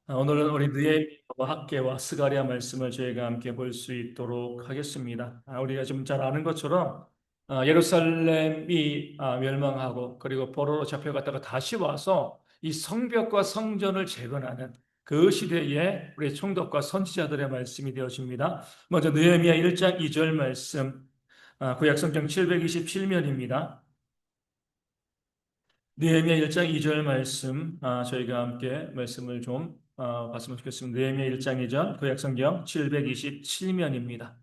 오늘은 우리 느헤미야와 학개와 스가랴 말씀을 저희가 함께 볼 수 있도록 하겠습니다. 우리가 좀 잘 아는 것처럼 예루살렘이 멸망하고 그리고 포로로 잡혀갔다가 다시 와서 이 성벽과 성전을 재건하는 그 시대에 우리 총독과 선지자들의 말씀이 되어집니다. 먼저 느헤미야 1장 2절 말씀, 구약성경 727면입니다. 느헤미야 1장 2절 말씀, 저희가 함께 말씀을 좀 봤으면 좋겠습니다. 느헤미야 1장 2절 구약성경 727면입니다.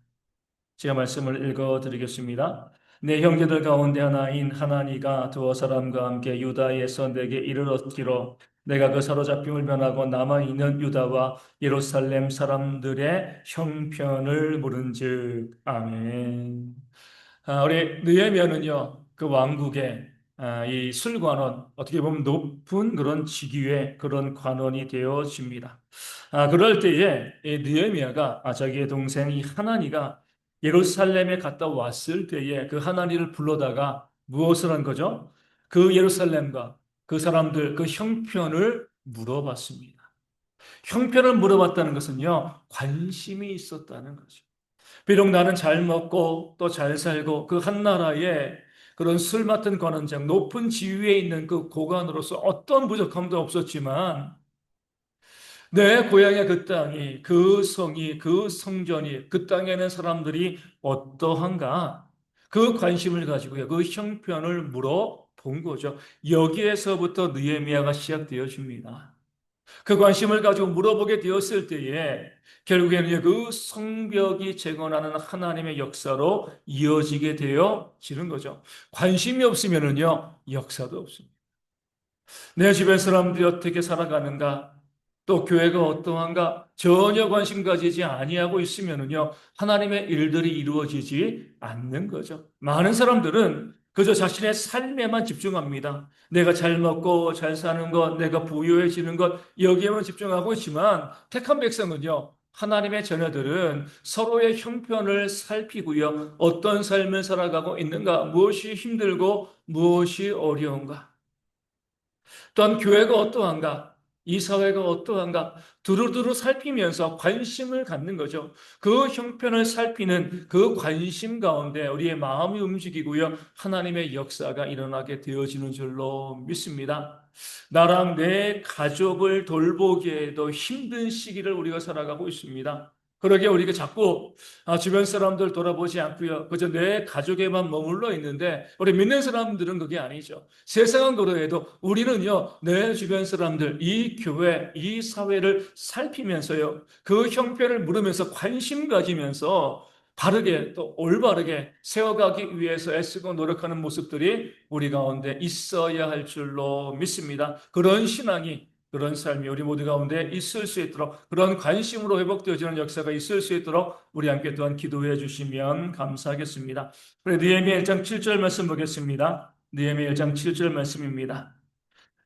제가 말씀을 읽어드리겠습니다. 내 형제들 가운데 하나인 하나니가 두어 사람과 함께 유다에서 내게 이르렀기로 내가 그 사로잡힘을 면하고 남아있는 유다와 예루살렘 사람들의 형편을 물은즉. 아멘. 우리 느헤미야는요, 그 왕국의 이 술관원, 어떻게 보면 높은 그런 직위의 그런 관원이 되어집니다. 그럴 때에 이 느헤미야가 자기의 동생 이 하나니가 예루살렘에 갔다 왔을 때에 그 하나니를 불러다가 무엇을 한 거죠? 그 예루살렘과 그 사람들 그 형편을 물어봤습니다. 형편을 물어봤다는 것은요, 관심이 있었다는 거죠. 비록 나는 잘 먹고 또 잘 살고 그 한 나라에 그런 술 맡은 관원장, 높은 지위에 있는 그 고관으로서 어떤 부족함도 없었지만 내 고향의 그 땅이, 그 성이, 그 성전이, 그 땅에 있는 사람들이 어떠한가? 그 관심을 가지고요. 그 형편을 물어본 거죠. 여기에서부터 느헤미야가 시작되어집니다. 그 관심을 가지고 물어보게 되었을 때에 결국에는 그 성벽이 재건하는 하나님의 역사로 이어지게 되어지는 거죠. 관심이 없으면은요, 역사도 없습니다. 내 주변 사람들이 어떻게 살아가는가, 또 교회가 어떠한가 전혀 관심 가지지 아니하고 있으면은요, 하나님의 일들이 이루어지지 않는 거죠. 많은 사람들은 그저 자신의 삶에만 집중합니다. 내가 잘 먹고 잘 사는 것, 내가 부유해지는 것, 여기에만 집중하고 있지만 택한 백성은요, 하나님의 자녀들은 서로의 형편을 살피고요, 어떤 삶을 살아가고 있는가, 무엇이 힘들고 무엇이 어려운가, 또한 교회가 어떠한가, 이 사회가 어떠한가, 두루두루 살피면서 관심을 갖는 거죠. 그 형편을 살피는 그 관심 가운데 우리의 마음이 움직이고요. 하나님의 역사가 일어나게 되어지는 줄로 믿습니다. 나랑 내 가족을 돌보기에도 힘든 시기를 우리가 살아가고 있습니다. 그러게 우리가 자꾸 주변 사람들 돌아보지 않고요. 그저 내 가족에만 머물러 있는데 우리 믿는 사람들은 그게 아니죠. 세상은 그러해도 우리는요, 내 주변 사람들, 이 교회, 이 사회를 살피면서요, 그 형편을 물으면서 관심 가지면서 바르게 또 올바르게 세워가기 위해서 애쓰고 노력하는 모습들이 우리 가운데 있어야 할 줄로 믿습니다. 그런 신앙이, 그런 삶이 우리 모두 가운데 있을 수 있도록, 그런 관심으로 회복되어지는 역사가 있을 수 있도록 우리 함께 또한 기도해 주시면 감사하겠습니다. 우리 느헤미야 1장 7절 말씀 보겠습니다. 느헤미야 1장 7절 말씀입니다.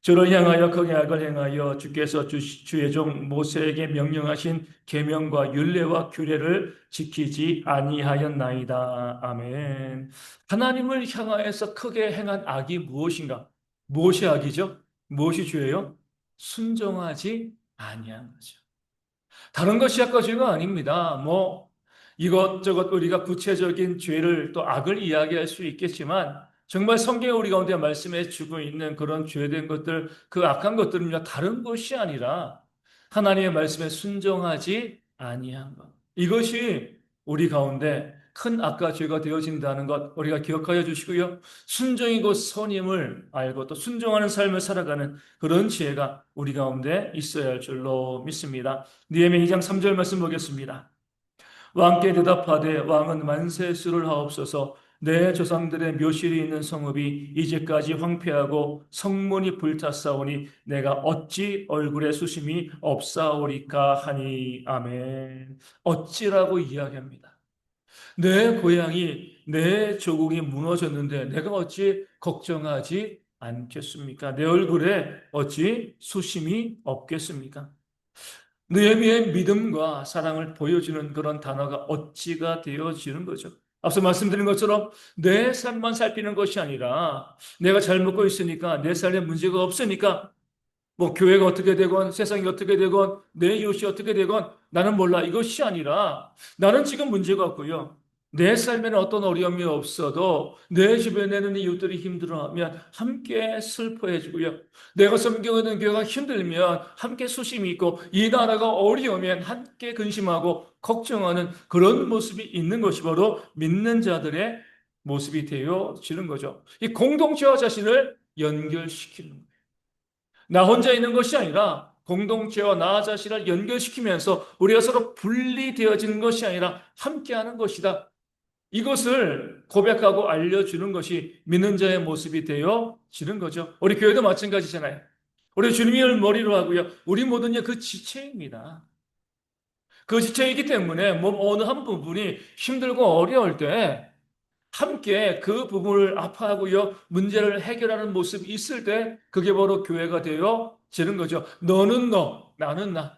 저를 향하여 그 계약을 행하여 주께서 주의 종 모세에게 명령하신 계명과 율례와 규례를 지키지 아니하였나이다. 아멘. 하나님을 향하여서 크게 행한 악이 무엇인가? 무엇이 악이죠? 무엇이 죄예요? 순종하지 아니한 거죠. 다른 것이 악과 죄가 아닙니다. 이것저것 우리가 구체적인 죄를 또 악을 이야기할 수 있겠지만 정말 성경에 우리 가운데 말씀해 주고 있는 그런 죄된 것들, 그 악한 것들은요, 다른 것이 아니라 하나님의 말씀에 순종하지 아니한 것. 이것이 우리 가운데 큰 악과 죄가 되어진다는 것 우리가 기억하여 주시고요. 순종이 곧 선임을 알고 또 순종하는 삶을 살아가는 그런 지혜가 우리 가운데 있어야 할 줄로 믿습니다. 느헤미야 2장 3절 말씀 보겠습니다. 왕께 대답하되 왕은 만세수를 하옵소서. 내 조상들의 묘실이 있는 성읍이 이제까지 황폐하고 성문이 불탔사오니 내가 어찌 얼굴에 수심이 없사오리까 하니. 아멘. 어찌라고 이야기합니다. 내 고향이, 내 조국이 무너졌는데 내가 어찌 걱정하지 않겠습니까? 내 얼굴에 어찌 수심이 없겠습니까? 느헤미야의 믿음과 사랑을 보여주는 그런 단어가 어찌가 되어지는 거죠. 앞서 말씀드린 것처럼 내 삶만 살피는 것이 아니라 내가 잘 먹고 있으니까 내 삶에 문제가 없으니까 뭐 교회가 어떻게 되건 세상이 어떻게 되건 내 이웃이 어떻게 되건 나는 몰라. 이것이 아니라 나는 지금 문제가 없고요. 내 삶에는 어떤 어려움이 없어도 내 주변에는 이웃들이 힘들어하면 함께 슬퍼해주고요. 내가 섬기는 교회가 힘들면 함께 수심이 있고 이 나라가 어려우면 함께 근심하고 걱정하는 그런 모습이 있는 것이 바로 믿는 자들의 모습이 되어지는 거죠. 이 공동체와 자신을 연결시키는 거예요. 나 혼자 있는 것이 아니라 공동체와 나 자신을 연결시키면서 우리가 서로 분리되어지는 것이 아니라 함께하는 것이다. 이것을 고백하고 알려주는 것이 믿는 자의 모습이 되어지는 거죠. 우리 교회도 마찬가지잖아요. 우리 주님을 머리로 하고요. 우리 모두는 그 지체입니다. 그 지체이기 때문에 몸 어느 한 부분이 힘들고 어려울 때 함께 그 부분을 아파하고요, 문제를 해결하는 모습이 있을 때 그게 바로 교회가 되어지는 거죠. 너는 너, 나는 나.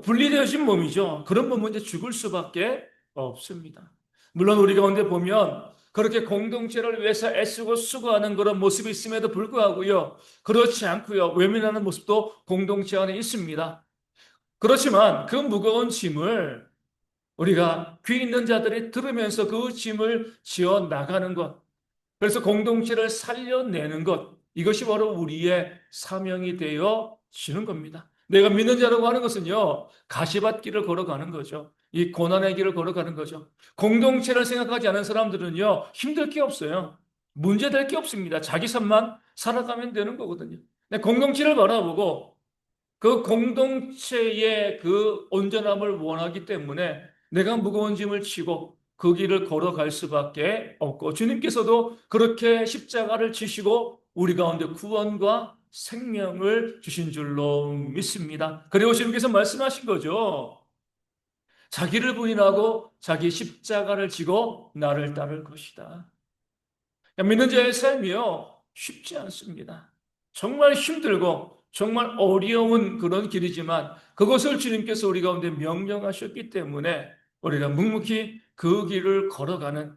분리되어진 몸이죠. 그런 몸은 이제 죽을 수밖에 없습니다. 물론 우리 가운데 보면 그렇게 공동체를 위해서 애쓰고 수고하는 그런 모습이 있음에도 불구하고요, 그렇지 않고요, 외면하는 모습도 공동체 안에 있습니다. 그렇지만 그 무거운 짐을 우리가 귀 있는 자들이 들으면서 그 짐을 지어 나가는 것, 그래서 공동체를 살려내는 것, 이것이 바로 우리의 사명이 되어지는 겁니다. 내가 믿는 자라고 하는 것은요, 가시밭길을 걸어가는 거죠. 이 고난의 길을 걸어가는 거죠. 공동체를 생각하지 않은 사람들은요, 힘들 게 없어요. 문제될 게 없습니다. 자기 삶만 살아가면 되는 거거든요. 근데 공동체를 바라보고 그 공동체의 그 온전함을 원하기 때문에 내가 무거운 짐을 지고 그 길을 걸어갈 수밖에 없고 주님께서도 그렇게 십자가를 지시고 우리 가운데 구원과 생명을 주신 줄로 믿습니다. 그리고 주님께서 말씀하신 거죠. 자기를 부인하고 자기 십자가를 지고 나를 따를 것이다. 믿는 자의 삶이요, 쉽지 않습니다. 정말 힘들고 정말 어려운 그런 길이지만 그것을 주님께서 우리 가운데 명령하셨기 때문에 우리가 묵묵히 그 길을 걸어가는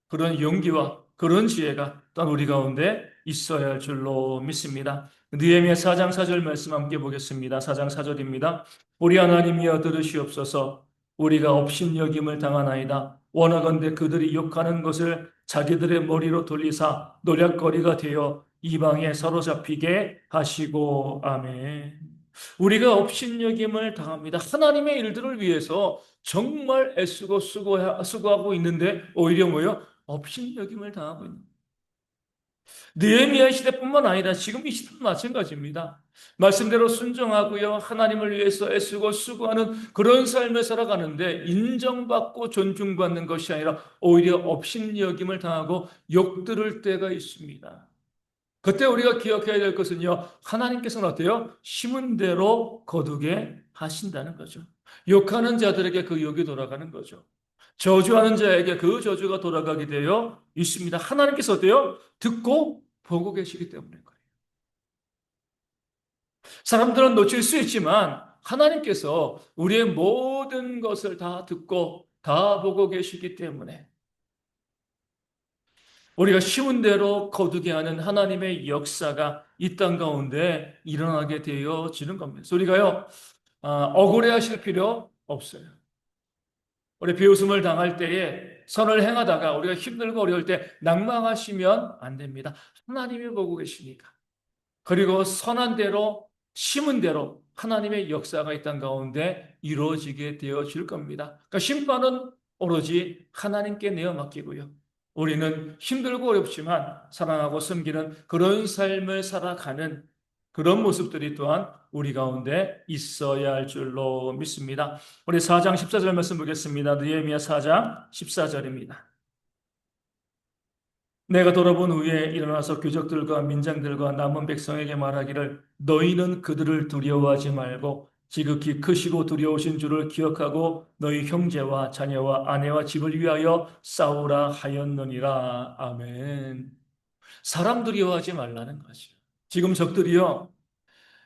그런 용기와 그런 지혜가 또한 우리 가운데 있어야 할 줄로 믿습니다. 느헤미야 4장 4절 말씀 함께 보겠습니다. 4장 4절입니다. 우리 하나님이여 들으시옵소서. 우리가 업신여김을 당하나이다. 원하건대 그들이 욕하는 것을 자기들의 머리로 돌리사 노략거리가 되어 이방에 사로잡히게 하시고 아멘. 우리가 업신여김을 당합니다. 하나님의 일들을 위해서 정말 애쓰고 수고하고 있는데 오히려 뭐요? 업신여김을 당하고 있는. 느헤미야 시대뿐만 아니라 지금 이 시대도 마찬가지입니다. 말씀대로 순종하고요, 하나님을 위해서 애쓰고 수고하는 그런 삶을 살아가는데 인정받고 존중받는 것이 아니라 오히려 업신여김을 당하고 욕 들을 때가 있습니다. 그때 우리가 기억해야 될 것은요, 하나님께서는 어때요? 심은 대로 거두게 하신다는 거죠. 욕하는 자들에게 그 욕이 돌아가는 거죠. 저주하는 자에게 그 저주가 돌아가게 되어 있습니다. 하나님께서 어때요? 듣고 보고 계시기 때문인 거예요. 사람들은 놓칠 수 있지만 하나님께서 우리의 모든 것을 다 듣고 다 보고 계시기 때문에 우리가 쉬운 대로 거두게 하는 하나님의 역사가 이 땅 가운데 일어나게 되어지는 겁니다. 그래서 우리가요, 억울해하실 필요 없어요. 우리 비웃음을 당할 때에 선을 행하다가 우리가 힘들고 어려울 때 낙망하시면 안 됩니다. 하나님이 보고 계시니까. 그리고 선한 대로 심은 대로 하나님의 역사가 이 땅 가운데 이루어지게 되어질 겁니다. 그러니까 심판은 오로지 하나님께 내어 맡기고요. 우리는 힘들고 어렵지만 사랑하고 섬기는 그런 삶을 살아가는 그런 모습들이 또한 우리 가운데 있어야 할 줄로 믿습니다. 우리 4장 14절 말씀 보겠습니다. 느헤미야 4장 14절입니다. 내가 돌아본 후에 일어나서 귀족들과 민장들과 남은 백성에게 말하기를 너희는 그들을 두려워하지 말고 지극히 크시고 두려우신 줄을 기억하고 너희 형제와 자녀와 아내와 집을 위하여 싸우라 하였느니라. 아멘. 사람 두려워하지 말라는 거죠. 지금 적들이요,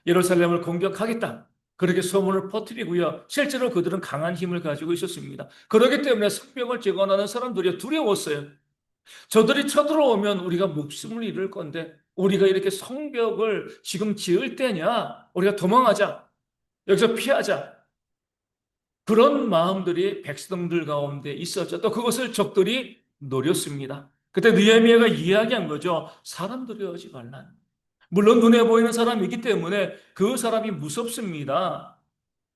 예루살렘을 공격하겠다, 그렇게 소문을 퍼뜨리고요, 실제로 그들은 강한 힘을 가지고 있었습니다. 그렇기 때문에 성벽을 재건하는 사람들이 두려웠어요. 저들이 쳐들어오면 우리가 목숨을 잃을 건데 우리가 이렇게 성벽을 지금 지을 때냐? 우리가 도망하자. 여기서 피하자. 그런 마음들이 백성들 가운데 있었죠. 또 그것을 적들이 노렸습니다. 그때 느헤미야가 이야기한 거죠. 사람 두려워하지 말라. 물론 눈에 보이는 사람이기 때문에 그 사람이 무섭습니다.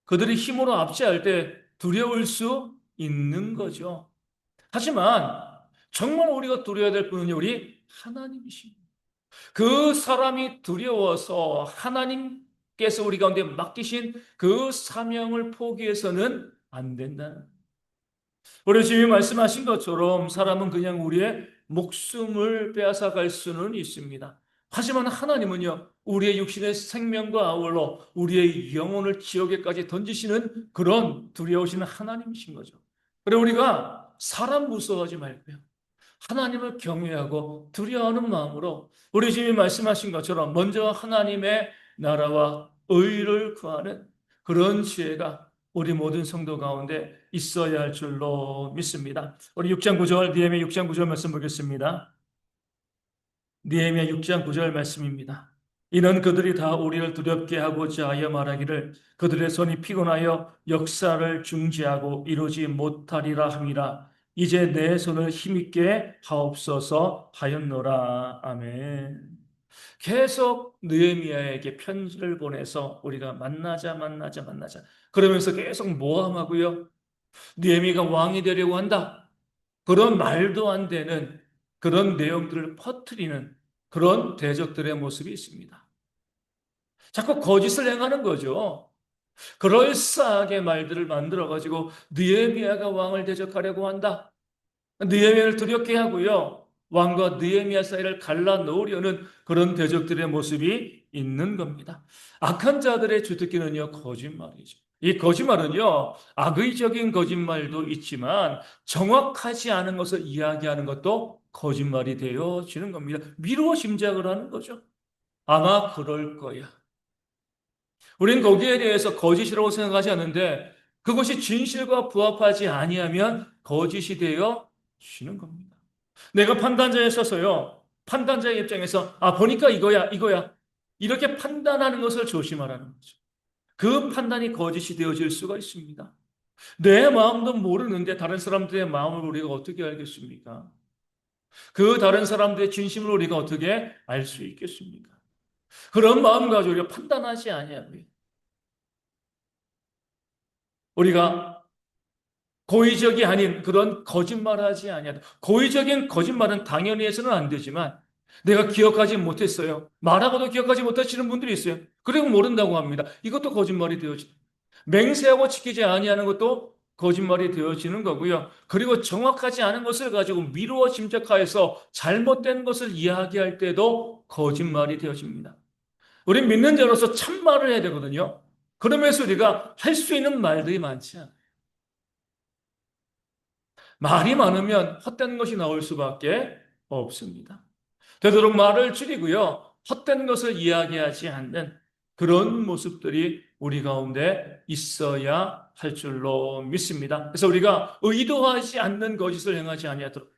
그들이 힘으로 압제할 때 두려울 수 있는 거죠. 하지만 정말 우리가 두려워야 될 분은 우리 하나님이십니다. 그 사람이 두려워서 하나님께서 우리 가운데 맡기신 그 사명을 포기해서는 안 된다는. 우리 주님이 말씀하신 것처럼 사람은 그냥 우리의 목숨을 빼앗아 갈 수는 있습니다. 하지만 하나님은요, 우리의 육신의 생명과 아울러 우리의 영혼을 지옥에까지 던지시는 그런 두려우신 하나님이신 거죠. 그래 우리가 사람 무서워하지 말고요. 하나님을 경외하고 두려워하는 마음으로 우리 주님이 말씀하신 것처럼 먼저 하나님의 나라와 의를 구하는 그런 지혜가 우리 모든 성도 가운데 있어야 할 줄로 믿습니다. 우리 6장 9절, 느헤미야 6장 9절 말씀 보겠습니다. 느헤미야 6장 9절 말씀입니다. 이는 그들이 다 우리를 두렵게 하고자 하여 말하기를 그들의 손이 피곤하여 역사를 중지하고 이루지 못하리라 함이라. 이제 내 손을 힘있게 하옵소서 하였노라. 아멘. 계속 느헤미야에게 편지를 보내서 우리가 만나자. 그러면서 계속 모함하고요. 느헤미야가 왕이 되려고 한다. 그런 말도 안 되는 그런 내용들을 퍼뜨리는 그런 대적들의 모습이 있습니다. 자꾸 거짓을 행하는 거죠. 그럴싸하게 말들을 만들어가지고 느헤미야가 왕을 대적하려고 한다. 느헤미야를 두렵게 하고요. 왕과 느헤미야 사이를 갈라놓으려는 그런 대적들의 모습이 있는 겁니다. 악한 자들의 주특기는요, 거짓말이죠. 이 거짓말은요, 악의적인 거짓말도 있지만 정확하지 않은 것을 이야기하는 것도 거짓말이 되어지는 겁니다. 미루어 짐작을 하는 거죠. 아마 그럴 거야. 우린 거기에 대해서 거짓이라고 생각하지 않는데 그것이 진실과 부합하지 아니하면 거짓이 되어지는 겁니다. 내가 판단자에 서서요. 판단자의 입장에서 보니까 이거야. 이렇게 판단하는 것을 조심하라는 거죠. 그 판단이 거짓이 되어질 수가 있습니다. 내 마음도 모르는데 다른 사람들의 마음을 우리가 어떻게 알겠습니까? 그 다른 사람들의 진심을 우리가 어떻게 알 수 있겠습니까? 그런 마음 가지고 우리가 판단하지 아니하고요. 우리가 고의적이 아닌 그런 거짓말하지 아니하다. 고의적인 거짓말은 당연히 해서는 안 되지만 내가 기억하지 못했어요. 말하고도 기억하지 못하시는 분들이 있어요. 그리고 모른다고 합니다. 이것도 거짓말이 되어지. 맹세하고 지키지 아니하는 것도 거짓말이 되어지는 거고요. 그리고 정확하지 않은 것을 가지고 미루어 짐작하여서 잘못된 것을 이야기할 때도 거짓말이 되어집니다. 우리 믿는 자로서 참말을 해야 되거든요. 그러면서 우리가 할 수 있는 말들이 많지 않아요. 말이 많으면 헛된 것이 나올 수밖에 없습니다. 되도록 말을 줄이고요. 헛된 것을 이야기하지 않는 그런 모습들이 우리 가운데 있어야 할 줄로 믿습니다. 그래서 우리가 의도하지 않는 거짓을 행하지 아니하도록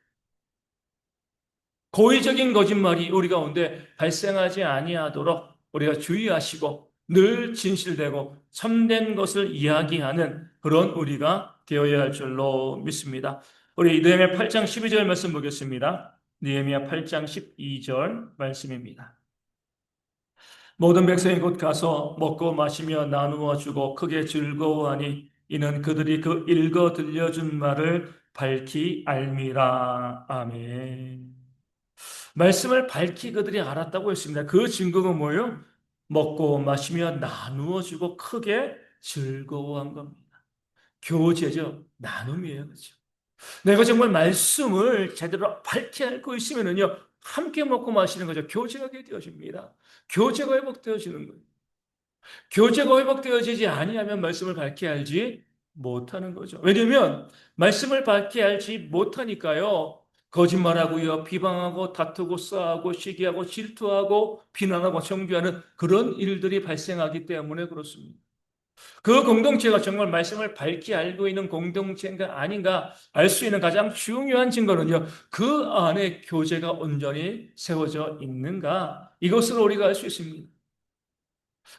고의적인 거짓말이 우리 가운데 발생하지 아니하도록 우리가 주의하시고 늘 진실되고 참된 것을 이야기하는 그런 우리가 되어야 할 줄로 믿습니다. 우리 느헤미야 8장 12절 말씀 보겠습니다. 느헤미야 8장 12절 말씀입니다. 모든 백성이 곧 가서 먹고 마시며 나누어 주고 크게 즐거워하니 이는 그들이 그 읽어 들려준 말을 밝히 알미라. 아멘. 말씀을 밝히 그들이 알았다고 했습니다. 그 증거가 뭐예요? 먹고 마시며 나누어 주고 크게 즐거워한 겁니다. 교제죠. 나눔이에요. 그렇죠? 내가 정말 말씀을 제대로 밝히 알고 있으면은요, 함께 먹고 마시는 거죠. 교제가 되어집니다. 교제가 회복되어지는 거예요. 교제가 회복되어지지 아니하면 말씀을 밝히 알지 못하는 거죠. 왜냐하면 말씀을 밝히 알지 못하니까요. 거짓말하고요, 비방하고 다투고 싸우고 시기하고 질투하고 비난하고 정죄하는 그런 일들이 발생하기 때문에 그렇습니다. 그 공동체가 정말 말씀을 밝히 알고 있는 공동체인가 아닌가 알 수 있는 가장 중요한 증거는요, 그 안에 교제가 온전히 세워져 있는가, 이것으로 우리가 알 수 있습니다.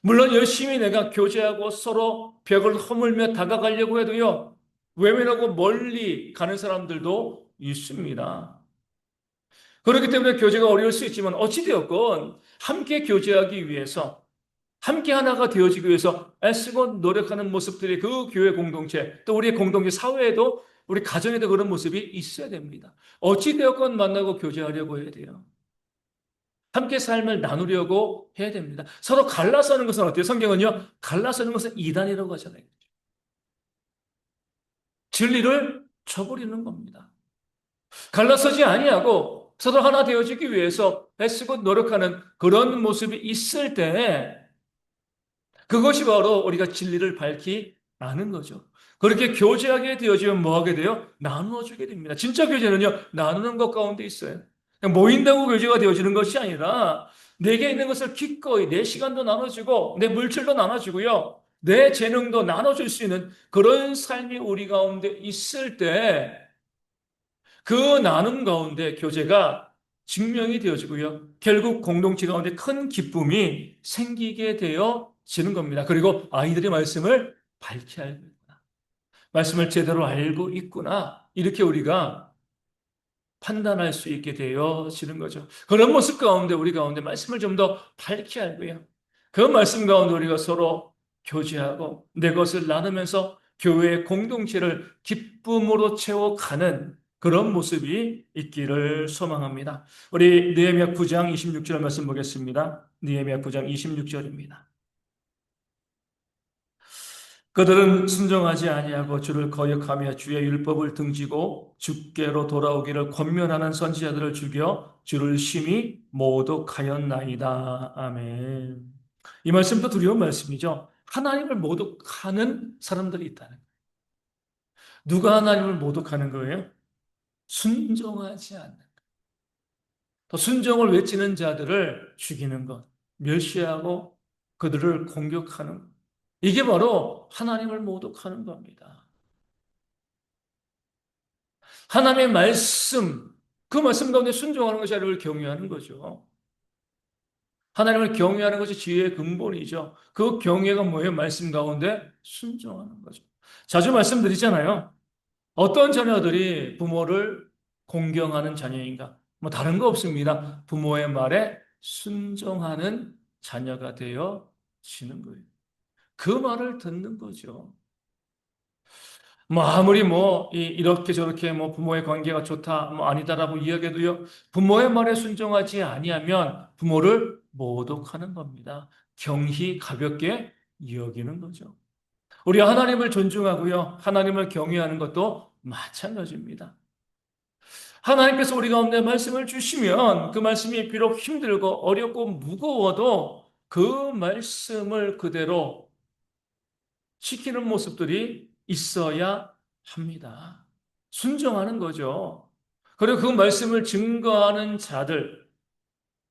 물론 열심히 내가 교제하고 서로 벽을 허물며 다가가려고 해도요, 외면하고 멀리 가는 사람들도 있습니다. 그렇기 때문에 교제가 어려울 수 있지만 어찌되었건 함께 교제하기 위해서, 함께 하나가 되어지기 위해서 애쓰고 노력하는 모습들이 그 교회 공동체, 또 우리의 공동체 사회에도, 우리 가정에도 그런 모습이 있어야 됩니다. 어찌되었건 만나고 교제하려고 해야 돼요. 함께 삶을 나누려고 해야 됩니다. 서로 갈라서는 것은 어때요? 성경은요, 갈라서는 것은 이단이라고 하잖아요. 진리를 저버리는 겁니다. 갈라서지 아니하고 서로 하나 되어지기 위해서 애쓰고 노력하는 그런 모습이 있을 때, 그것이 바로 우리가 진리를 밝히 아는 거죠. 그렇게 교제하게 되어지면 뭐 하게 돼요? 나누어 주게 됩니다. 진짜 교제는요, 나누는 것 가운데 있어요. 그냥 모인다고 교제가 되어지는 것이 아니라 내게 있는 것을 기꺼이 내 시간도 나눠주고 내 물질도 나눠주고요. 내 재능도 나눠줄 수 있는 그런 삶이 우리 가운데 있을 때 그 나눔 가운데 교제가 증명이 되어지고요. 결국 공동체 가운데 큰 기쁨이 생기게 되어지는 겁니다. 그리고 아이들의 말씀을 밝히 알고 있구나. 말씀을 제대로 알고 있구나. 이렇게 우리가 판단할 수 있게 되어지는 거죠. 그런 모습 가운데 우리 가운데 말씀을 좀 더 밝히 알고요. 그 말씀 가운데 우리가 서로 교제하고 내 것을 나누면서 교회의 공동체를 기쁨으로 채워가는 그런 모습이 있기를 소망합니다. 우리 느헤미야 9장 26절 말씀 보겠습니다. 느헤미야 9장 26절입니다. 그들은 순종하지 아니하고 주를 거역하며 주의 율법을 등지고 주께로 돌아오기를 권면하는 선지자들을 죽여 주를 심히 모독하였나이다. 아멘. 이 말씀도 두려운 말씀이죠. 하나님을 모독하는 사람들이 있다는 거예요. 누가 하나님을 모독하는 거예요? 순종하지 않는 것. 또 순종을 외치는 자들을 죽이는 것, 멸시하고 그들을 공격하는 것. 이게 바로 하나님을 모독하는 겁니다. 하나님의 말씀, 그 말씀 가운데 순종하는 것이 하나님을 경외하는 거죠. 하나님을 경외하는 것이 지혜의 근본이죠. 그 경외가 뭐예요? 말씀 가운데 순종하는 거죠. 자주 말씀드리잖아요. 어떤 자녀들이 부모를 공경하는 자녀인가? 뭐 다른 거 없습니다. 부모의 말에 순종하는 자녀가 되어지는 거예요. 그 말을 듣는 거죠. 뭐 아무리 뭐 이렇게 저렇게 뭐 부모의 관계가 좋다 뭐 아니다라고 이야기해도요, 부모의 말에 순종하지 아니하면 부모를 모독하는 겁니다. 경히 가볍게 여기는 거죠. 우리 하나님을 존중하고요, 하나님을 경외하는 것도 마찬가지입니다. 하나님께서 우리 가운데 말씀을 주시면 그 말씀이 비록 힘들고 어렵고 무거워도 그 말씀을 그대로 지키는 모습들이 있어야 합니다. 순종하는 거죠. 그리고 그 말씀을 증거하는 자들,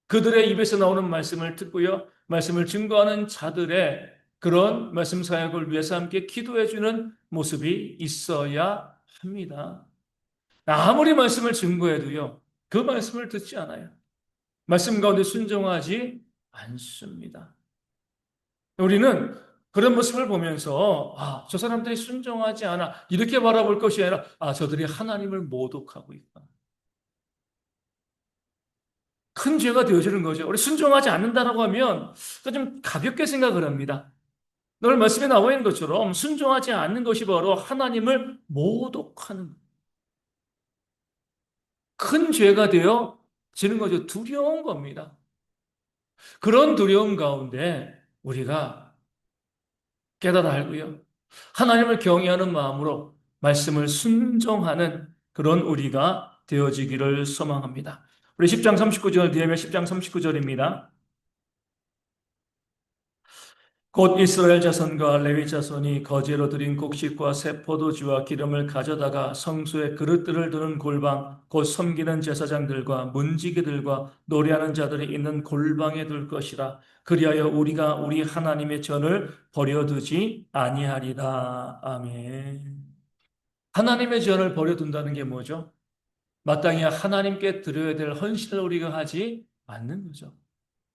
그들의 입에서 나오는 말씀을 듣고요, 말씀을 증거하는 자들의 그런 말씀 사역을 위해서 함께 기도해주는 모습이 있어야 합니다. 아무리 말씀을 증거해도요, 그 말씀을 듣지 않아요. 말씀 가운데 순종하지 않습니다. 우리는 그런 모습을 보면서, 아, 저 사람들이 순종하지 않아. 이렇게 바라볼 것이 아니라, 아, 저들이 하나님을 모독하고 있다. 큰 죄가 되어지는 거죠. 우리 순종하지 않는다라고 하면 좀 가볍게 생각을 합니다. 오늘 말씀에 나와 있는 것처럼 순종하지 않는 것이 바로 하나님을 모독하는 큰 죄가 되어지는 거죠. 두려운 겁니다. 그런 두려움 가운데 우리가 깨달아 알고요, 하나님을 경외하는 마음으로 말씀을 순종하는 그런 우리가 되어지기를 소망합니다. 우리 10장 39절, 뒤에면 10장 39절입니다. 곧 이스라엘 자손과 레위 자손이 거제로 드린 곡식과 새 포도주와 기름을 가져다가 성소에 그릇들을 두는 골방, 곧 섬기는 제사장들과 문지기들과 노래하는 자들이 있는 골방에 둘 것이라. 그리하여 우리가 우리 하나님의 전을 버려두지 아니하리라. 아멘. 하나님의 전을 버려둔다는 게 뭐죠? 마땅히 하나님께 드려야 될 헌신을 우리가 하지 않는 거죠.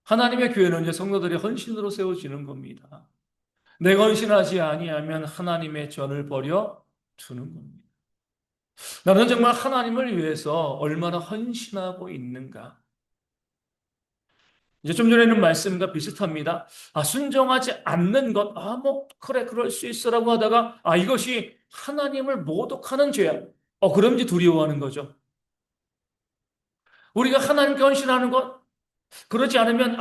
하나님의 교회는 이제 성도들이 헌신으로 세워지는 겁니다. 내가 헌신하지 아니하면 하나님의 전을 버려 두는 겁니다. 나는 정말 하나님을 위해서 얼마나 헌신하고 있는가? 이제 좀 전에 있는 말씀과 비슷합니다. 순종하지 않는 것, 그래, 그럴 수 있어라고 하다가, 이것이 하나님을 모독하는 죄야. 그런지 두려워하는 거죠. 우리가 하나님께 헌신하는 것, 그러지 않으면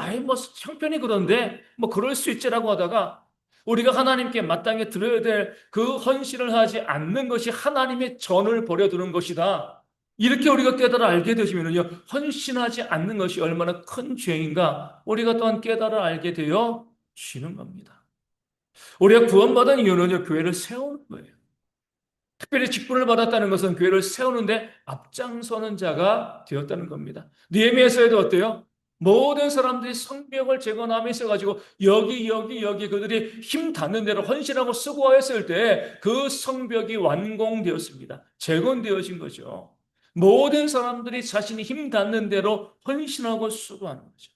형편이 그런데 그럴 수 있지라고 하다가 우리가 하나님께 마땅히 드려야 될 그 헌신을 하지 않는 것이 하나님의 전을 버려두는 것이다. 이렇게 우리가 깨달아 알게 되시면요, 헌신하지 않는 것이 얼마나 큰 죄인가 우리가 또한 깨달아 알게 되어지는 겁니다. 우리가 구원받은 이유는요, 교회를 세우는 거예요. 특별히 직분을 받았다는 것은 교회를 세우는데 앞장서는 자가 되었다는 겁니다. 느헤미야서에도 어때요? 모든 사람들이 성벽을 재건함에 있어가지고 여기 그들이 힘 닿는 대로 헌신하고 수고하였을 때 그 성벽이 완공되었습니다. 재건되어진 거죠. 모든 사람들이 자신이 힘 닿는 대로 헌신하고 수고하는 거죠.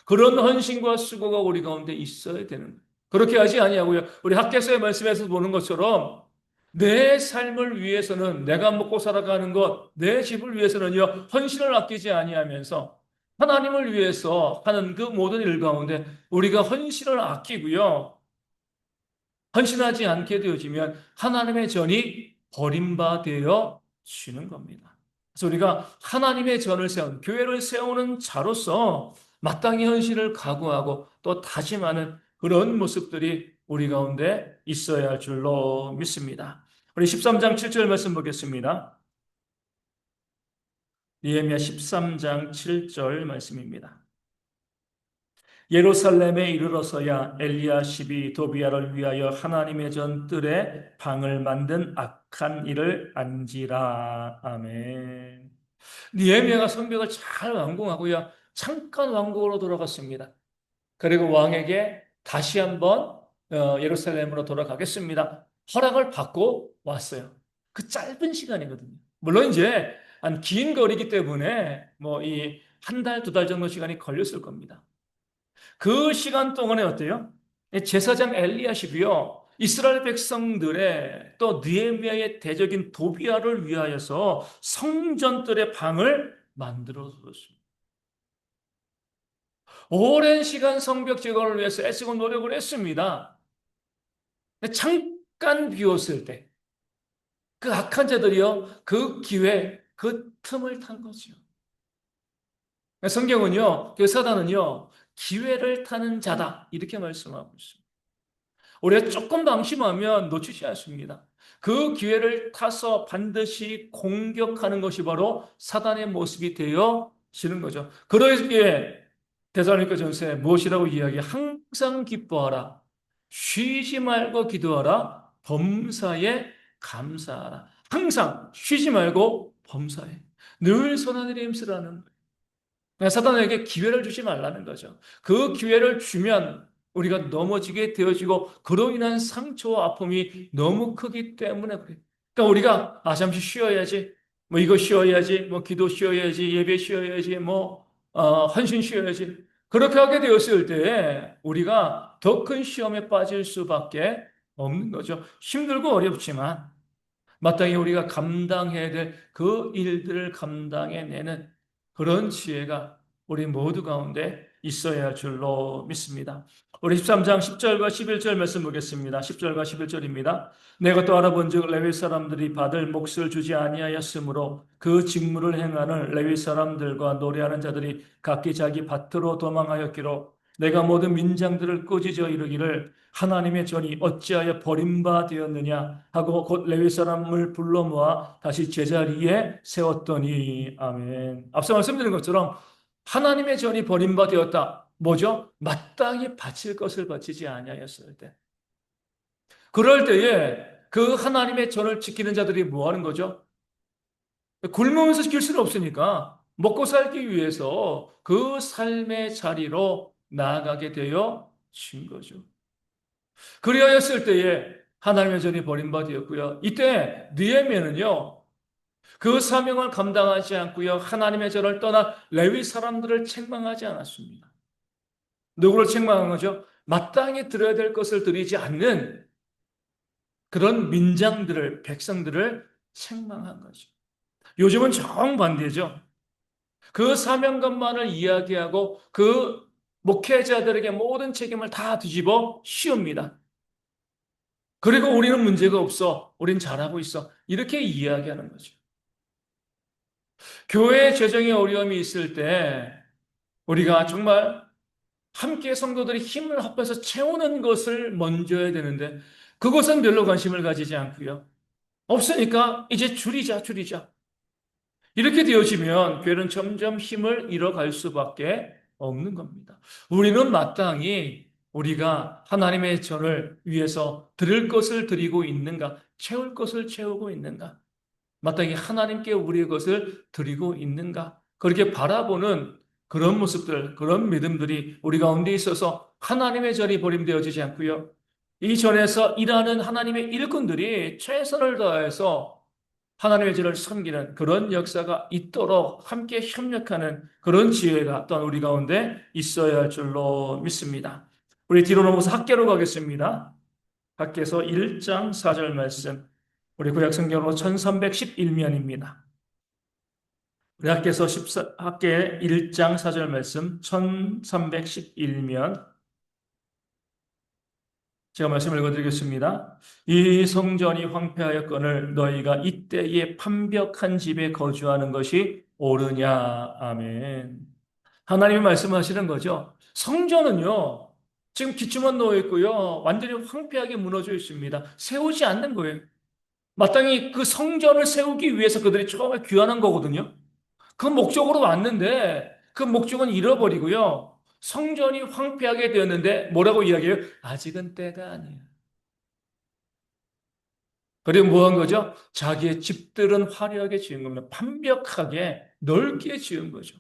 그런 헌신과 수고가 우리 가운데 있어야 되는 거예요. 그렇게 하지 아니하고요. 우리 학개서의 말씀에서 보는 것처럼 내 삶을 위해서는 내가 먹고 살아가는 것, 내 집을 위해서는요, 헌신을 아끼지 아니하면서 하나님을 위해서 하는 그 모든 일 가운데 우리가 헌신을 아끼고요. 헌신하지 않게 되어지면 하나님의 전이 버림받아 지는 겁니다. 그래서 우리가 하나님의 전을 세운, 교회를 세우는 자로서 마땅히 헌신을 각오하고 또 다짐하는 그런 모습들이 우리 가운데 있어야 할 줄로 믿습니다. 우리 13장 7절 말씀 보겠습니다. 느헤미야 13장 7절 말씀입니다. 예루살렘에 이르러서야 엘리야십이 도비야를 위하여 하나님의 전 뜰에 방을 만든 악한 일을 안지라. 아멘. 느헤미야가 성벽을 잘 완공하고요. 잠깐 왕국으로 돌아갔습니다. 그리고 왕에게 다시 한번 예루살렘으로 돌아가겠습니다. 허락을 받고 왔어요. 그 짧은 시간이거든요. 물론 이제 한 긴 거리기 때문에 이 한 달, 두 달 정도 시간이 걸렸을 겁니다. 그 시간 동안에 어때요? 제사장 엘리야십이요. 이스라엘 백성들의 또 느헤미야의 대적인 도비야를 위하여서 성전들의 방을 만들어 줬습니다. 오랜 시간 성벽 제거를 위해서 애쓰고 노력을 했습니다. 잠깐 비웠을 때 그 악한 자들이요. 그 기회, 그 틈을 탄 거죠. 성경은요. 그 사단은요. 기회를 타는 자다. 이렇게 말씀하고 있습니다. 우리가 조금 방심하면 놓치지 않습니다. 그 기회를 타서 반드시 공격하는 것이 바로 사단의 모습이 되어지는 거죠. 그러기에 데살로니가 전서에 무엇이라고 이야기해? 항상 기뻐하라. 쉬지 말고 기도하라. 범사에 감사하라. 항상 쉬지 말고 범사에. 늘 선한 일에 힘쓰라는 거예요. 사단에게 기회를 주지 말라는 거죠. 그 기회를 주면 우리가 넘어지게 되어지고 그로 인한 상처와 아픔이 너무 크기 때문에 그래요. 그러니까 우리가 잠시 쉬어야지. 이거 쉬어야지. 기도 쉬어야지. 예배 쉬어야지. 헌신 쉬어야지. 그렇게 하게 되었을 때 우리가 더 큰 시험에 빠질 수밖에 없는 거죠. 힘들고 어렵지만 마땅히 우리가 감당해야 될 그 일들을 감당해내는 그런 지혜가 우리 모두 가운데 있어야 할 줄로 믿습니다. 우리 13장 10절과 11절 말씀 보겠습니다. 10절과 11절입니다. 내가 또 알아본즉 레위 사람들이 받을 몫을 주지 아니하였으므로 그 직무를 행하는 레위 사람들과 노래하는 자들이 각기 자기 밭으로 도망하였기로 내가 모든 민장들을 꾸짖어 이르기를 하나님의 전이 어찌하여 버림바 되었느냐 하고 곧 레위 사람을 불러 모아 다시 제자리에 세웠더니. 아멘. 앞서 말씀드린 것처럼 하나님의 전이 버림바 되었다. 뭐죠? 마땅히 바칠 것을 바치지 아니하였을 때. 그럴 때에 그 하나님의 전을 지키는 자들이 뭐 하는 거죠? 굶으면서 지킬 수는 없으니까 먹고 살기 위해서 그 삶의 자리로 나아가게 되어 진 거죠. 그리하였을 때에 하나님의 전이 버림받았고요. 이때 느헤미야는요. 그 사명을 감당하지 않고요. 하나님의 전을 떠나 레위 사람들을 책망하지 않았습니다. 누구를 책망한 거죠? 마땅히 드려야 될 것을 드리지 않는 그런 민장들을, 백성들을 책망한 거죠. 요즘은 정반대죠. 그 사명감만을 이야기하고 그 목회자들에게 모든 책임을 다 뒤집어 씌웁니다. 그리고 우리는 문제가 없어. 우린 잘하고 있어. 이렇게 이야기하는 거죠. 교회의 재정에 어려움이 있을 때 우리가 정말 함께 성도들이 힘을 합해서 채우는 것을 먼저 해야 되는데 그것은 별로 관심을 가지지 않고요. 없으니까 이제 줄이자. 이렇게 되어지면 교회는 점점 힘을 잃어갈 수밖에 없는 겁니다. 우리는 마땅히 우리가 하나님의 전을 위해서 드릴 것을 드리고 있는가, 채울 것을 채우고 있는가, 마땅히 하나님께 우리의 것을 드리고 있는가, 그렇게 바라보는 그런 모습들, 그런 믿음들이 우리 가운데 있어서 하나님의 전이 버림되어지지 않고요. 이 전에서 일하는 하나님의 일꾼들이 최선을 다해서 하나님의 전을 섬기는 그런 역사가 있도록 함께 협력하는 그런 지혜가 또한 우리 가운데 있어야 할 줄로 믿습니다. 우리 뒤로 넘어서 학계로 가겠습니다. 학계서 1장 4절 말씀. 우리 구약성경으로 1311면입니다. 우리 학계 1장 4절 말씀 1311면 제가 말씀을 읽어드리겠습니다. 이 성전이 황폐하였거늘 너희가 이때에 판벽한 집에 거주하는 것이 옳으냐. 아멘. 하나님이 말씀하시는 거죠. 성전은요, 지금 기초만 놓여 있고요, 완전히 황폐하게 무너져 있습니다. 세우지 않는 거예요. 마땅히 그 성전을 세우기 위해서 그들이 처음에 귀환한 거거든요. 그 목적으로 왔는데 그 목적은 잃어버리고요. 성전이 황폐하게 되었는데 뭐라고 이야기해요? 아직은 때가 아니에요. 그리고 뭐 한 거죠? 자기의 집들은 화려하게 지은 겁니다. 완벽하게 넓게 지은 거죠.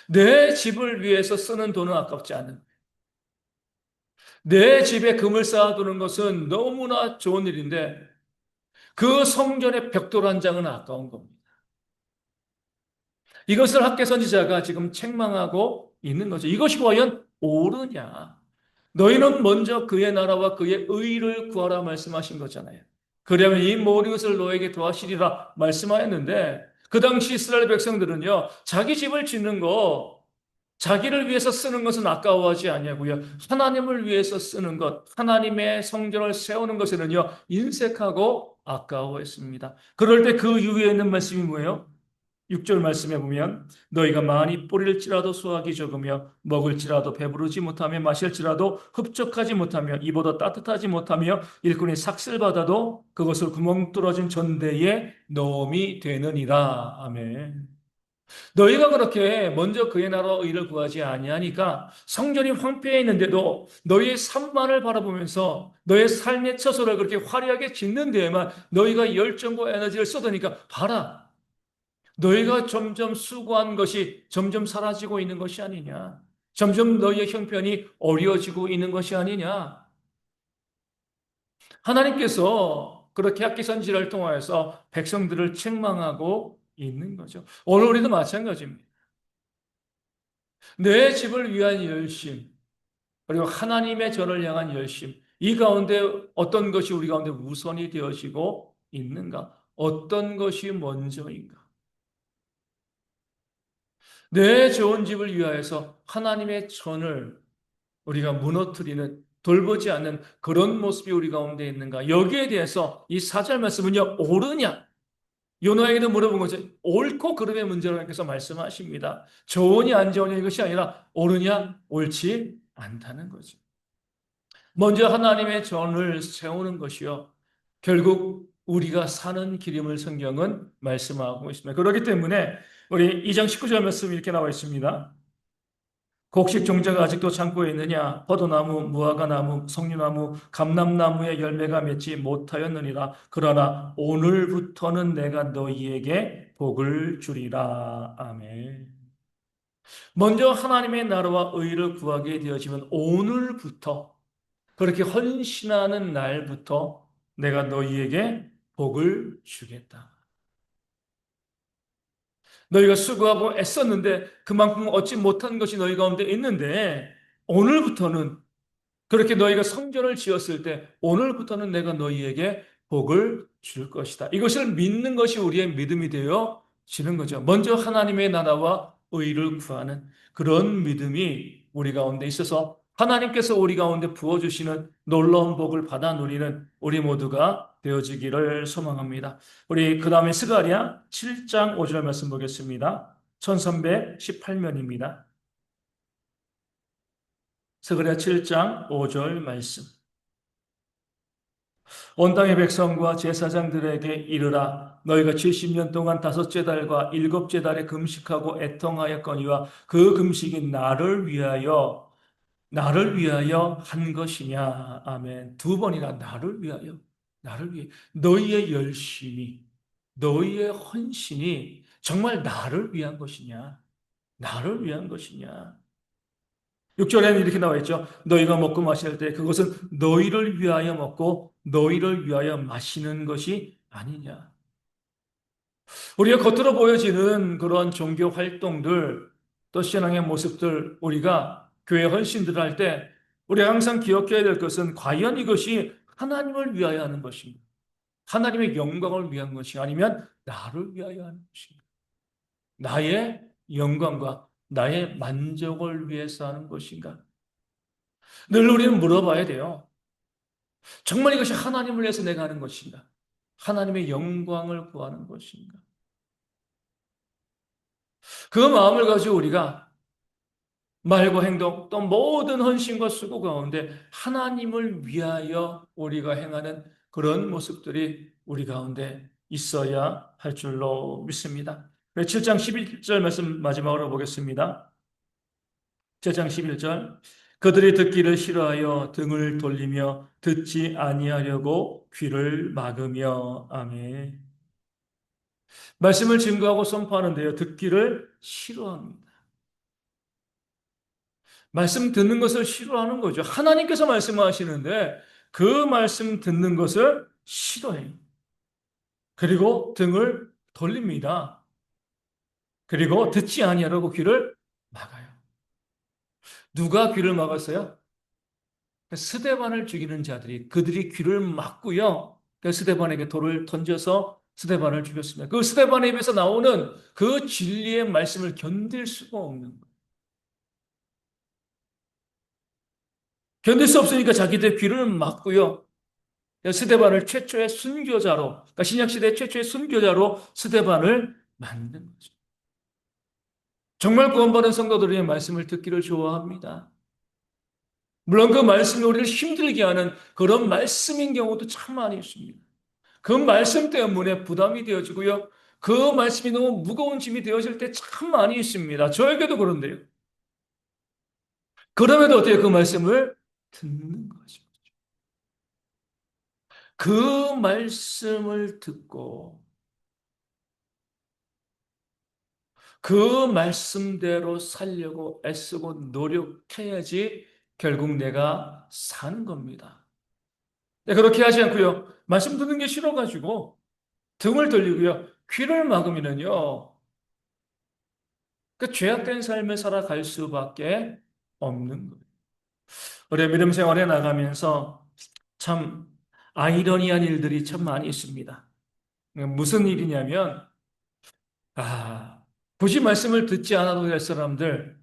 내 집을 위해서 쓰는 돈은 아깝지 않은 거예요. 내 집에 금을 쌓아두는 것은 너무나 좋은 일인데 그 성전의 벽돌 한 장은 아까운 겁니다. 이것을 학계 선지자가 지금 책망하고 있는 거죠. 이것이 과연 옳으냐? 너희는 먼저 그의 나라와 그의 의를 구하라 말씀하신 거잖아요. 그러면 이 모든 것을 너에게 더하시리라 말씀하였는데 그 당시 이스라엘 백성들은요. 자기 집을 짓는 거 자기를 위해서 쓰는 것은 아까워하지 아니하고요. 하나님을 위해서 쓰는 것, 하나님의 성전을 세우는 것에는요. 인색하고 아까워했습니다. 그럴 때 그 이후에 있는 말씀이 뭐예요? 6절 말씀에 보면 너희가 많이 뿌릴지라도 수확이 적으며 먹을지라도 배부르지 못하며 마실지라도 흡족하지 못하며 입어도 따뜻하지 못하며 일꾼이 삭슬 받아도 그것을 구멍 뚫어진 전대에 넣음이 되느니라. 아멘. 너희가 그렇게 먼저 그의 나라와 의를 구하지 아니하니까 성전이 황폐해 있는데도 너희의 삶만을 바라보면서 너의 삶의 처소를 그렇게 화려하게 짓는 데에만 너희가 열정과 에너지를 쏟으니까 봐라. 너희가 점점 수고한 것이 점점 사라지고 있는 것이 아니냐. 점점 너희의 형편이 어려워지고 있는 것이 아니냐. 하나님께서 그렇게 학기선지를 통하여서 백성들을 책망하고 있는 거죠. 오늘 우리도 마찬가지입니다. 내 집을 위한 열심, 그리고 하나님의 저를 향한 열심, 이 가운데 어떤 것이 우리 가운데 우선이 되어지고 있는가? 어떤 것이 먼저인가? 내 좋은 집을 위하여서 하나님의 전을 우리가 무너뜨리는 돌보지 않는 그런 모습이 우리 가운데 있는가? 여기에 대해서 이 사절 말씀은요, 옳으냐? 요나에게도 물어본 거죠. 옳고 그름의 문제로 하나님께서 말씀하십니다. 좋으냐 안 좋으냐 이것이 아니라 옳으냐 옳지 않다는 거죠. 먼저 하나님의 전을 세우는 것이요. 결국 우리가 사는 길임을 성경은 말씀하고 있습니다. 그렇기 때문에 우리 2장 19절 말씀 이렇게 나와 있습니다. 곡식 종자가 아직도 창고에 있느냐? 포도나무, 무화과나무, 석류나무, 감람나무의 열매가 맺지 못하였느니라. 그러나 오늘부터는 내가 너희에게 복을 주리라. 아멘. 먼저 하나님의 나라와 의를 구하게 되어지면 오늘부터 그렇게 헌신하는 날부터 내가 너희에게 복을 주겠다. 너희가 수고하고 애썼는데 그만큼 얻지 못한 것이 너희 가운데 있는데 오늘부터는 그렇게 너희가 성전을 지었을 때 오늘부터는 내가 너희에게 복을 줄 것이다. 이것을 믿는 것이 우리의 믿음이 되어 지는 거죠. 먼저 하나님의 나라와 의를 구하는 그런 믿음이 우리 가운데 있어서 하나님께서 우리 가운데 부어주시는 놀라운 복을 받아 누리는 우리 모두가 되어지기를 소망합니다. 우리 그 다음에 스가랴 7장 5절 말씀 보겠습니다. 1318면입니다. 스가랴 7장 5절 말씀. 온 땅의 백성과 제사장들에게 이르라. 너희가 70년 동안 다섯째 달과 일곱째 달에 금식하고 애통하였거니와 그 금식이 나를 위하여 한 것이냐. 아멘. 두 번이나 나를 위하여, 나를 위해. 너희의 열심이, 너희의 헌신이 정말 나를 위한 것이냐. 나를 위한 것이냐. 6절에는 이렇게 나와 있죠. 너희가 먹고 마실 때 그것은 너희를 위하여 먹고 너희를 위하여 마시는 것이 아니냐. 우리가 겉으로 보여지는 그런 종교 활동들, 또 신앙의 모습들, 우리가 교회 헌신들을 할 때 우리가 항상 기억해야 될 것은 과연 이것이 하나님을 위하여 하는 것인가? 하나님의 영광을 위한 것이 아니면 나를 위하여 하는 것인가? 나의 영광과 나의 만족을 위해서 하는 것인가? 늘 우리는 물어봐야 돼요. 정말 이것이 하나님을 위해서 내가 하는 것인가? 하나님의 영광을 구하는 것인가? 그 마음을 가지고 우리가 말과 행동 또 모든 헌신과 수고 가운데 하나님을 위하여 우리가 행하는 그런 모습들이 우리 가운데 있어야 할 줄로 믿습니다. 7장 11절 말씀 마지막으로 보겠습니다. 7장 11절 그들이 듣기를 싫어하여 등을 돌리며 듣지 아니하려고 귀를 막으며 아멘. 말씀을 증거하고 선포하는데요. 듣기를 싫어합니다. 말씀 듣는 것을 싫어하는 거죠. 하나님께서 말씀하시는데 그 말씀 듣는 것을 싫어해요. 그리고 등을 돌립니다. 그리고 듣지 아니하려고 귀를 막아요. 누가 귀를 막았어요? 스데반을 죽이는 자들이 그들이 귀를 막고요. 스데반에게 돌을 던져서 스데반을 죽였습니다. 그 스데반의 입에서 나오는 그 진리의 말씀을 견딜 수가 없는 거예요. 견딜 수 없으니까 자기들 귀를 막고요. 스데반을 최초의 순교자로, 그러니까 신약시대 최초의 순교자로 스데반을 만든 거죠. 정말 구원받은 성도들의 말씀을 듣기를 좋아합니다. 물론 그 말씀이 우리를 힘들게 하는 그런 말씀인 경우도 참 많이 있습니다. 그 말씀 때문에 부담이 되어지고요. 그 말씀이 너무 무거운 짐이 되어질 때 참 많이 있습니다. 저에게도 그런데요. 그럼에도 어떻게 그 말씀을 듣는 거죠. 그 말씀을 듣고 그 말씀대로 살려고 애쓰고 노력해야지 결국 내가 사는 겁니다. 네, 그렇게 하지 않고요. 말씀 듣는 게 싫어가지고 등을 돌리고요. 귀를 막으면은요. 그 죄악된 삶을 살아갈 수밖에 없는 거예요. 우리 믿음 생활에 나가면서 참 아이러니한 일들이 참 많이 있습니다. 무슨 일이냐면 굳이 말씀을 듣지 않아도 될 사람들,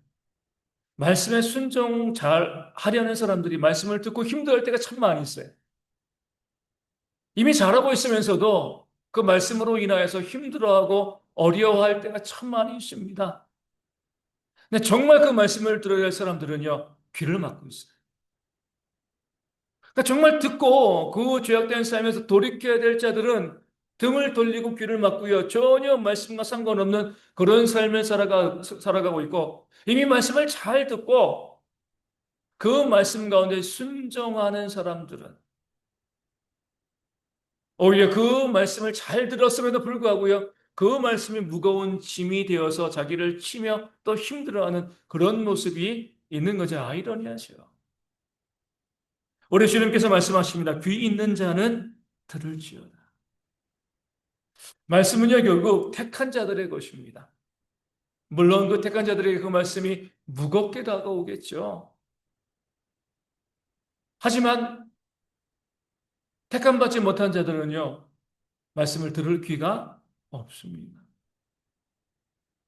말씀에 순종 잘 하려는 사람들이 말씀을 듣고 힘들어할 때가 참 많이 있어요. 이미 잘하고 있으면서도 그 말씀으로 인하여서 힘들어하고 어려워할 때가 참 많이 있습니다. 근데 정말 그 말씀을 들어야 할 사람들은요, 귀를 막고 있어요. 그러니까 정말 듣고 그 죄악된 삶에서 돌이켜야 될 자들은 등을 돌리고 귀를 막고요. 전혀 말씀과 상관없는 그런 삶을 살아가고 있고 이미 말씀을 잘 듣고 그 말씀 가운데 순종하는 사람들은 오히려 그 말씀을 잘 들었음에도 불구하고요. 그 말씀이 무거운 짐이 되어서 자기를 치며 또 힘들어하는 그런 모습이 있는 거죠. 아이러니하죠. 우리 주님께서 말씀하십니다. 귀 있는 자는 들을지어다. 말씀은요, 결국 택한 자들의 것입니다. 물론 그 택한 자들에게 그 말씀이 무겁게 다가오겠죠. 하지만 택함 받지 못한 자들은요, 말씀을 들을 귀가 없습니다.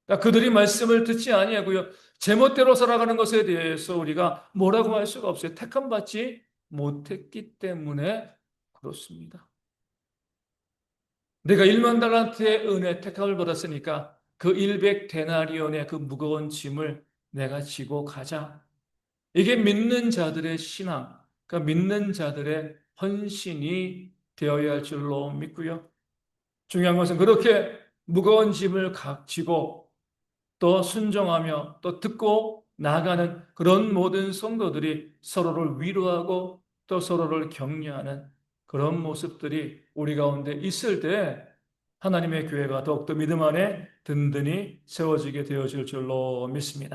그러니까 그들이 말씀을 듣지 아니하고요. 제멋대로 살아가는 것에 대해서 우리가 뭐라고 할 수가 없어요. 택함 받지 못했기 때문에 그렇습니다. 내가 1만 달란트의 은혜 택함을 받았으니까 그 100데나리온의 그 무거운 짐을 내가 지고 가자. 이게 믿는 자들의 신앙, 그러니까 믿는 자들의 헌신이 되어야 할 줄로 믿고요. 중요한 것은 그렇게 무거운 짐을 지고 또 순종하며 또 듣고 나아가는 그런 모든 성도들이 서로를 위로하고 또 서로를 격려하는 그런 모습들이 우리 가운데 있을 때 하나님의 교회가 더욱더 믿음 안에 든든히 세워지게 되어질 줄로 믿습니다.